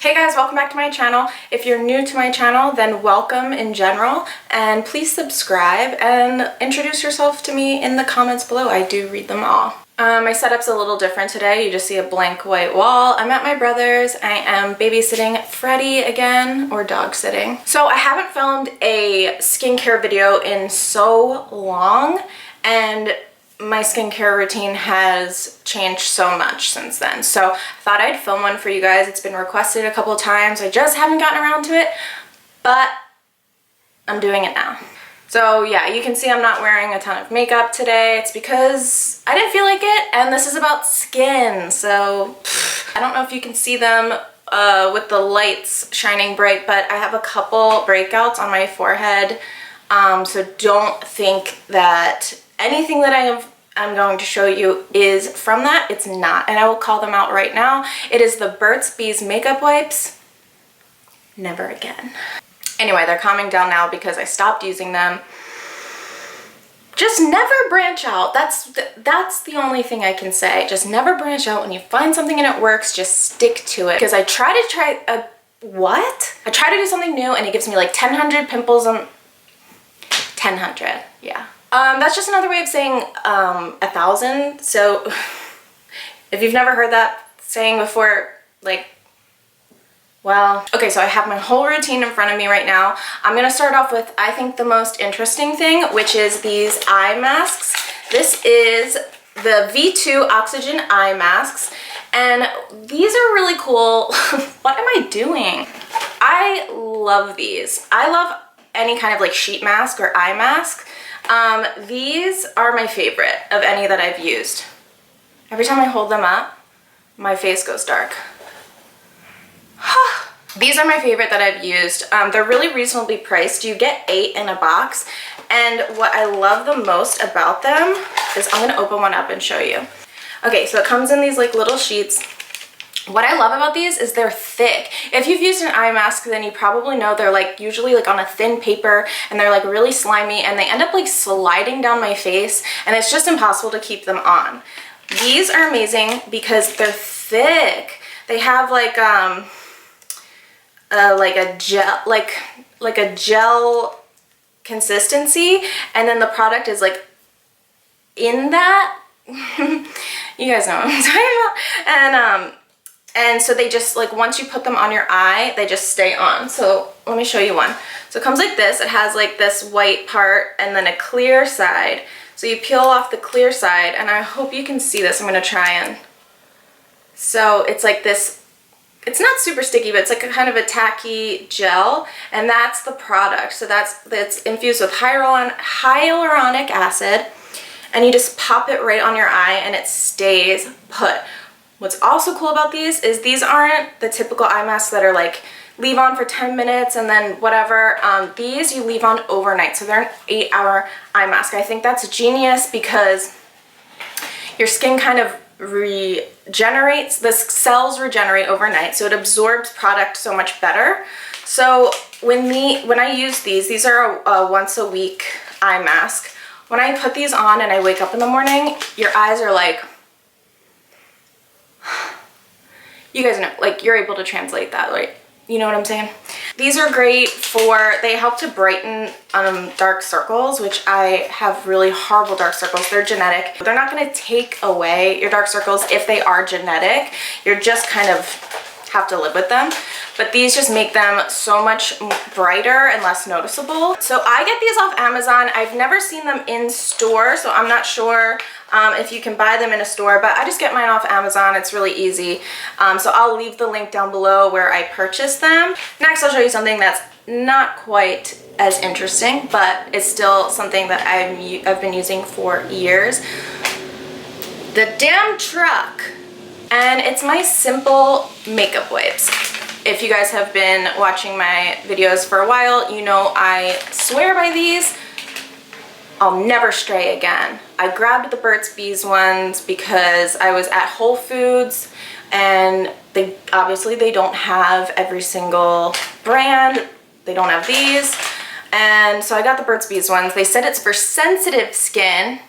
Hey guys, welcome back to my channel. If you're new to my channel, then welcome in general, and please subscribe and introduce yourself to me in the comments below. I do read them all. My setup's a little different today. You just see a blank white wall. I'm at my brother's. I am babysitting Freddie again, or dog sitting. So I haven't filmed a skincare video in so long, and my skincare routine has changed so much since then. So I thought I'd film one for you guys. It's been requested a couple of times. I just haven't gotten around to it, but I'm doing it now. So yeah, you can see I'm not wearing a ton of makeup today. It's because I didn't feel like it, and this is about skin. So I don't know if you can see them with the lights shining bright, but I have a couple breakouts on my forehead. So don't think that anything that I'm going to show you is from that. It's not, and I will call them out right now. It is the Burt's Bees makeup wipes. Never again. Anyway, they're calming down now because I stopped using them. Just never branch out. That's the only thing I can say. Just never branch out. When you find something and it works, just stick to it. Because I try to I try to do something new and it gives me like 1,000 pimples on 1,000, yeah. That's just another way of saying 1,000. So if you've never heard that saying before, like, well, okay, so I have my whole routine in front of me right now. I'm gonna start off with, I think, the most interesting thing, which is these eye masks. This is the V2 Oxygen Eye Masks, and these are really cool. What am I doing? I love these. I love any kind of like sheet mask or eye mask. These are my favorite of any that I've used. Every time I hold them up, my face goes dark. These are my favorite that I've used. They're really reasonably priced. You get 8 in a box, and what I love the most about them is, I'm gonna open one up and show you. Okay, so it comes in these like little sheets. What I love about these is they're thick. If you've used an eye mask, then you probably know they're like usually like on a thin paper, and they're like really slimy, and they end up like sliding down my face, and it's just impossible to keep them on. These are amazing because they're thick. They have like a gel consistency, and then the product is like in that. You guys know what I'm talking about. And so they just, like, once you put them on your eye, they just stay on. So let me show you one. So it comes like this. It has like this white part and then a clear side. So you peel off the clear side, and I hope you can see this. I'm gonna try and, so it's like this, it's not super sticky, but it's like a kind of a tacky gel, and that's the product. So that's infused with hyaluronic acid, and you just pop it right on your eye and it stays put. What's also cool about these is these aren't the typical eye masks that are like leave on for 10 minutes and then whatever. These you leave on overnight, so they're an 8-hour eye mask. I think that's genius because your skin kind of regenerates, the cells regenerate overnight, so it absorbs product so much better. So when I use these are a once a week eye mask. When I put these on and I wake up in the morning, your eyes are like, you guys know, like, you're able to translate that, right? You know what I'm saying? These are great for, they help to brighten dark circles, which I have really horrible dark circles. They're genetic. They're not going to take away your dark circles if they are genetic. You're just kind of have to live with them. But these just make them so much brighter and less noticeable. So I get these off Amazon. I've never seen them in store, so I'm not sure if you can buy them in a store, but I just get mine off Amazon. It's really easy. So I'll leave the link down below where I purchased them. Next, I'll show you something that's not quite as interesting, but it's still something that I've been using for years. The damn truck. And it's my simple makeup wipes. If you guys have been watching my videos for a while, you know I swear by these. I'll never stray again. I grabbed the Burt's Bees ones because I was at Whole Foods, and obviously they don't have every single brand. They don't have these. And so I got the Burt's Bees ones. They said it's for sensitive skin.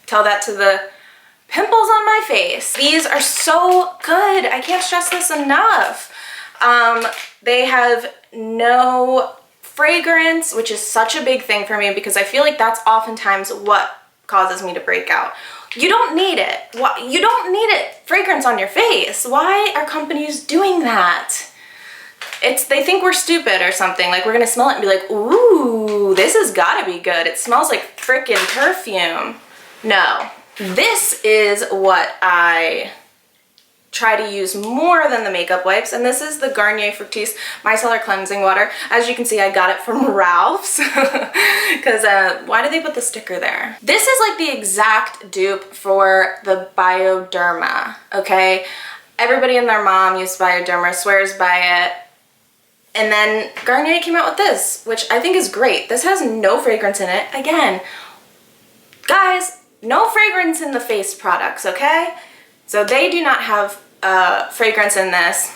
Tell that to the pimples on my face. These are so good. I can't stress this enough. They have no fragrance, which is such a big thing for me because I feel like that's oftentimes what causes me to break out. You don't need it. You don't need it. Fragrance on your face. Why are companies doing that? They think we're stupid or something. Like we're gonna smell it and be like, ooh, this has gotta be good. It smells like frickin' perfume. No. This is what I try to use more than the makeup wipes, and this is the Garnier Fructis Micellar Cleansing Water. As you can see, I got it from Ralph's because why did they put the sticker there? This is like the exact dupe for the Bioderma, okay? Everybody and their mom used Bioderma, swears by it. And then Garnier came out with this, which I think is great. This has no fragrance in it. Again, guys, no fragrance in the face products, okay? So they do not have fragrance in this,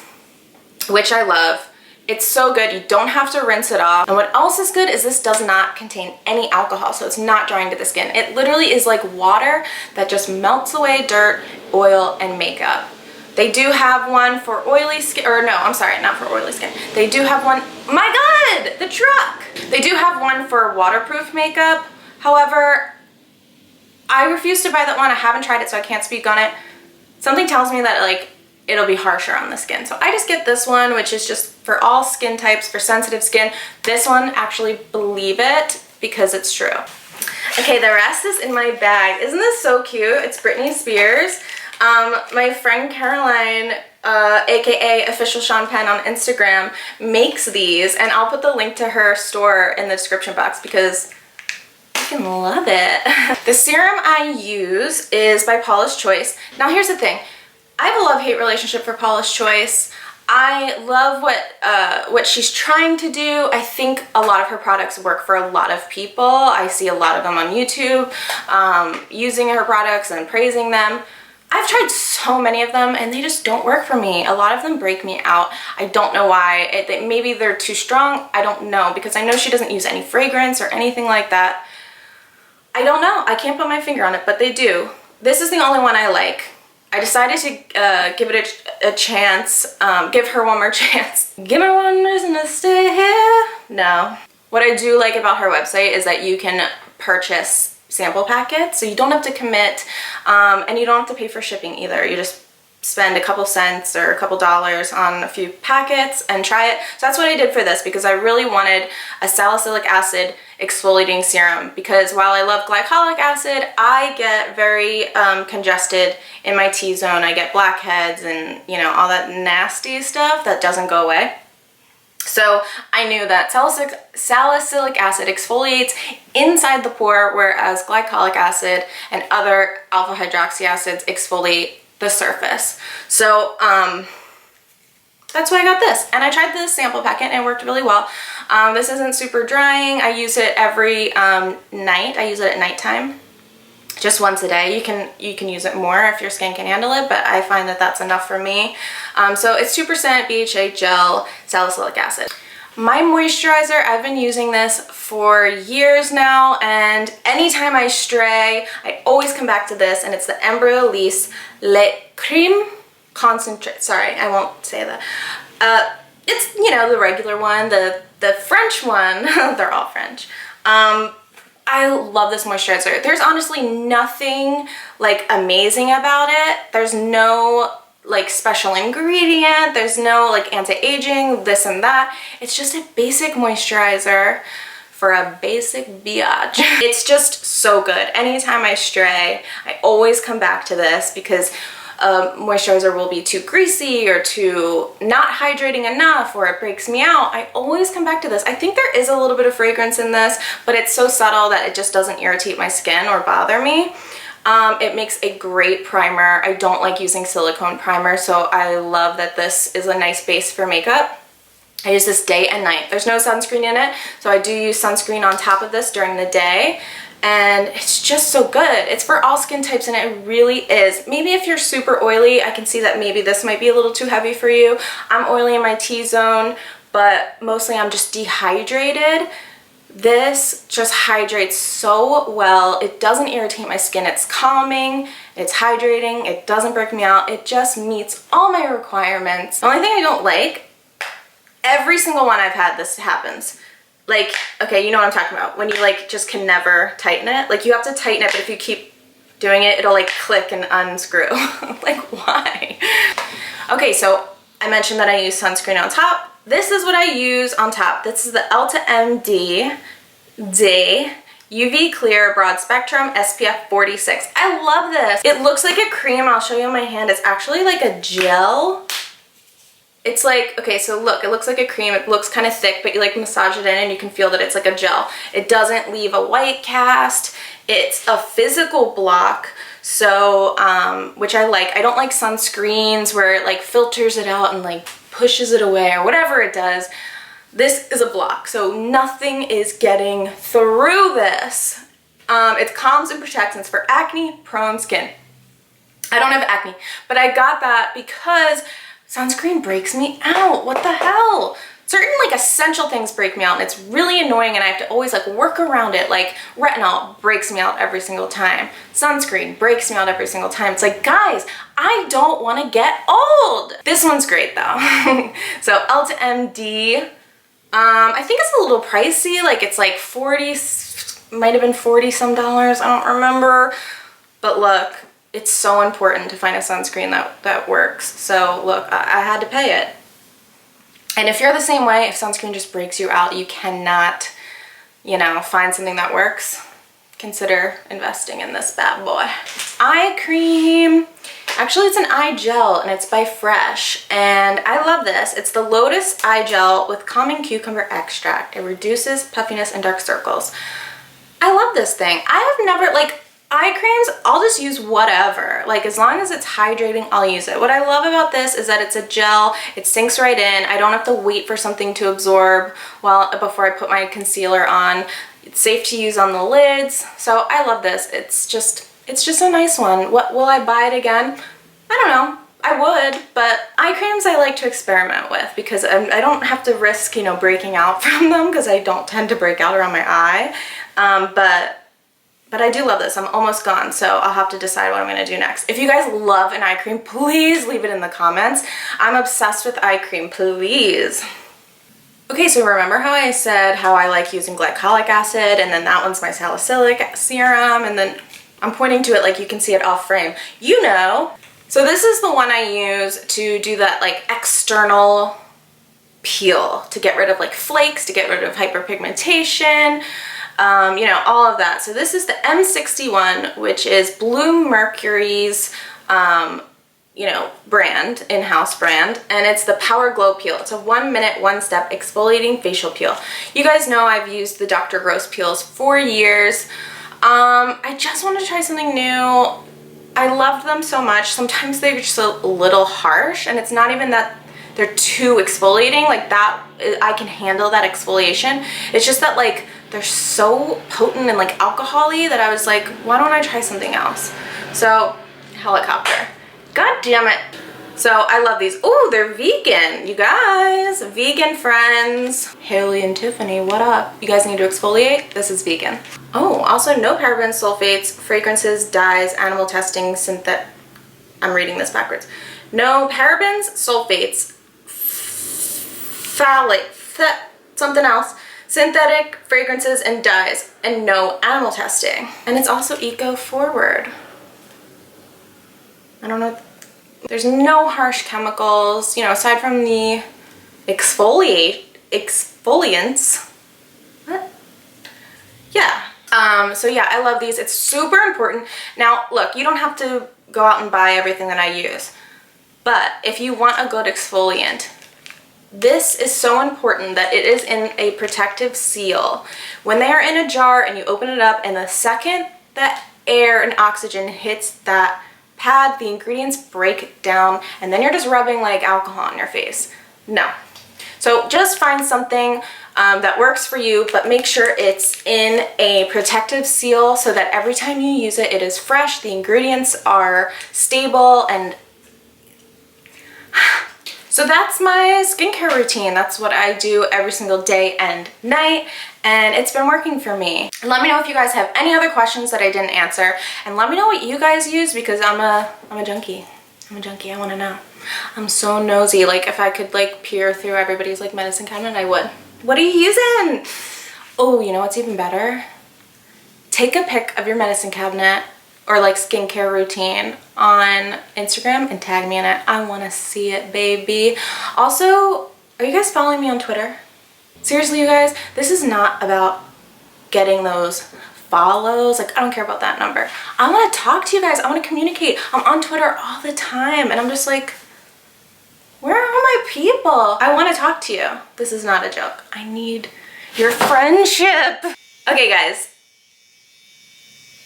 which I love. It's so good. You don't have to rinse it off. And what else is good is this does not contain any alcohol, so it's not drying to the skin. It literally is like water that just melts away dirt, oil, and makeup. They do have one for oily skin, or no, I'm sorry, not for oily skin. They do have one, my God, the truck! They do have one for waterproof makeup. However, I refuse to buy that one. I haven't tried it, so I can't speak on it. Something tells me that like it'll be harsher on the skin. So I just get this one, which is just for all skin types, for sensitive skin. This one, actually believe it, because it's true. Okay, the rest is in my bag. Isn't this so cute? It's Britney Spears. My friend Caroline, aka Official Sean Penn on Instagram, makes these, and I'll put the link to her store in the description box because I can love it. The serum I use is by Paula's Choice. Now here's the thing. I have a love-hate relationship for Paula's Choice. I love what she's trying to do. I think a lot of her products work for a lot of people. I see a lot of them on YouTube using her products and praising them. I've tried so many of them and they just don't work for me. A lot of them break me out. I don't know why. Maybe they're too strong. I don't know, because I know she doesn't use any fragrance or anything like that. I don't know. I can't put my finger on it, but they do. This is the only one I like. I decided to give it a chance, give her one more chance. Give her one reason to stay here. No. What I do like about her website is that you can purchase sample packets, so you don't have to commit, and you don't have to pay for shipping either. You just spend a couple cents or a couple dollars on a few packets and try it. So that's what I did for this, because I really wanted a salicylic acid exfoliating serum, because while I love glycolic acid, I get very congested in my T-zone. I get blackheads and, you know, all that nasty stuff that doesn't go away. So I knew that salicylic acid exfoliates inside the pore, whereas glycolic acid and other alpha hydroxy acids exfoliate the surface. So that's why I got this. And I tried this sample packet and it worked really well. This isn't super drying. I use it every night. I use it at nighttime. Just once a day. You can use it more if your skin can handle it, but I find that that's enough for me. So it's 2% BHA gel salicylic acid. My moisturizer, I've been using this for years now, and anytime I stray, I always come back to this, and it's the Embryollise Lait Creme Concentre. Sorry, I won't say that. It's, you know, the regular one, the French one. They're all French. I love this moisturizer. There's honestly nothing like amazing about it. There's no like special ingredient. There's no like anti-aging, this and that. It's just a basic moisturizer for a basic biatch. It's just so good. Anytime I stray, I always come back to this, because moisturizer will be too greasy or too not hydrating enough, or it breaks me out. I always come back to this. I think there is a little bit of fragrance in this, but it's so subtle that it just doesn't irritate my skin or bother me. It makes a great primer. I don't like using silicone primer, so I love that this is a nice base for makeup. I use this day and night. There's no sunscreen in it, so I do use sunscreen on top of this during the day. And it's just so good. It's for all skin types, and it really is. Maybe if you're super oily, I can see that maybe this might be a little too heavy for you. I'm oily in my T-zone, but mostly I'm just dehydrated. This just hydrates so well. It doesn't irritate my skin. It's calming, it's hydrating, it doesn't break me out. It just meets all my requirements. The only thing I don't like, every single one I've had this happens. Like, okay, you know what I'm talking about. When you like just can never tighten it. Like you have to tighten it, but if you keep doing it, it'll like click and unscrew. Like why? Okay, so I mentioned that I use sunscreen on top. This is what I use on top. This is the Elta MD Day UV Clear Broad Spectrum SPF 46. I love this. It looks like a cream. I'll show you on my hand. It's actually like a gel. It's like, okay, so look, it looks like a cream. It looks kind of thick, but you like massage it in and you can feel that it's like a gel. It doesn't leave a white cast. It's a physical block, so, which I like. I don't like sunscreens where it like filters it out and like pushes it away or whatever it does. This is a block, so nothing is getting through this. It calms and protects, and it's for acne-prone skin. I don't have acne, but I got that because sunscreen breaks me out. What the hell? Certain like essential things break me out, and it's really annoying, and I have to always like work around it. Like retinol breaks me out every single time. Sunscreen breaks me out every single time. It's like, guys, I don't want to get old. This one's great though. So Elta MD. I think it's a little pricey. Like it's like 40, might have been 40 some dollars. I don't remember. But look, it's so important to find a sunscreen that works. So look, I had to pay it. And if you're the same way, if sunscreen just breaks you out, you cannot, you know, find something that works, consider investing in this bad boy. Eye cream. Actually, it's an eye gel, and it's by Fresh, and I love this. It's the Lotus Eye Gel with calming cucumber extract. It reduces puffiness and dark circles. I love this thing. I have never, like, eye creams, I'll just use whatever. Like, as long as it's hydrating, I'll use it. What I love about this is that it's a gel. It sinks right in. I don't have to wait for something to absorb before I put my concealer on. It's safe to use on the lids. So I love this. It's just a nice one. What, will I buy it again? I don't know. I would, but eye creams I like to experiment with because I don't have to risk, you know, breaking out from them because I don't tend to break out around my eye. But I do love this. I'm almost gone, so I'll have to decide what I'm going to do next. If you guys love an eye cream, please leave it in the comments. I'm obsessed with eye cream, please. Okay, so remember how I said how I like using glycolic acid, and then that one's my salicylic serum, and then I'm pointing to it like you can see it off frame. You know. So this is the one I use to do that like external peel, to get rid of like flakes, to get rid of hyperpigmentation, you know, all of that. So this is the M61, which is Blue Mercury's, you know, brand, in-house brand, and it's the Power Glow Peel. It's a 1 minute, 1 step exfoliating facial peel. You guys know I've used the Dr. Gross peels for years. I just want to try something new. I loved them so much. Sometimes they're just a little harsh, and it's not even that they're too exfoliating. Like that, I can handle that exfoliation. It's just that like they're so potent and like alcohol-y that I was like, why don't I try something else? So, helicopter. God damn it. So I love these. Oh, they're vegan, you guys. Vegan friends. Haley and Tiffany, what up? You guys need to exfoliate? This is vegan. Oh, also no parabens, sulfates, fragrances, dyes, animal testing, I'm reading this backwards. No parabens, sulfates, something else, synthetic fragrances and dyes, and no animal testing. And it's also eco-forward. I don't know. There's no harsh chemicals, you know, aside from the exfoliants. What? Yeah. So yeah, I love these. It's super important. Now, look, you don't have to go out and buy everything that I use, but if you want a good exfoliant, this is so important that it is in a protective seal. When they are in a jar and you open it up, and the second that air and oxygen hits that pad, the ingredients break down, and then you're just rubbing like alcohol on your face. No. So just find something that works for you, but make sure it's in a protective seal so that every time you use it, it is fresh, the ingredients are stable, and So that's my skincare routine. That's what I do every single day and night, and it's been working for me. Let me know if you guys have any other questions that I didn't answer, and let me know what you guys use, because I'm a junkie. I'm a junkie. I want to know. I'm so nosy. Like, if I could like peer through everybody's like medicine cabinet, I would. What are you using? Oh, you know what's even better? Take a pic of your medicine cabinet or like skincare routine on Instagram and tag me in it. I want to see it, baby. Also, are you guys following me on Twitter? Seriously, you guys, this is not about getting those follows. Like, I don't care about that number. I want to talk to you guys. I want to communicate. I'm on Twitter all the time, and I'm just like, where are my people? I want to talk to you. This is not a joke. I need your friendship. Okay, guys,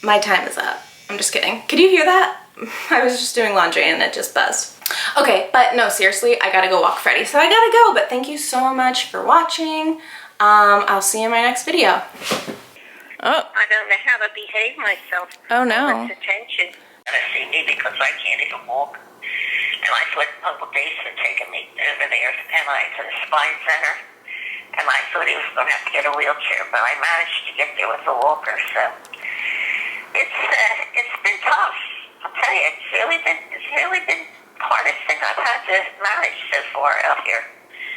my time is up. I'm just kidding. Could you hear that? I was just doing laundry and it just buzzed. Okay, but no, seriously, I gotta go walk Freddie, so I gotta go. But thank you so much for watching. I'll see you in my next video. Oh. I don't know how to behave myself. Oh no. All this attention. And I see me because I can't even walk. And I thought Uncle Jason had taken me over there to the spine center. And I thought he was going to have to get a wheelchair, but I managed to get there with a walker. So it's been tough. I'll tell you, it's really been the hardest thing I've had to manage so far out here.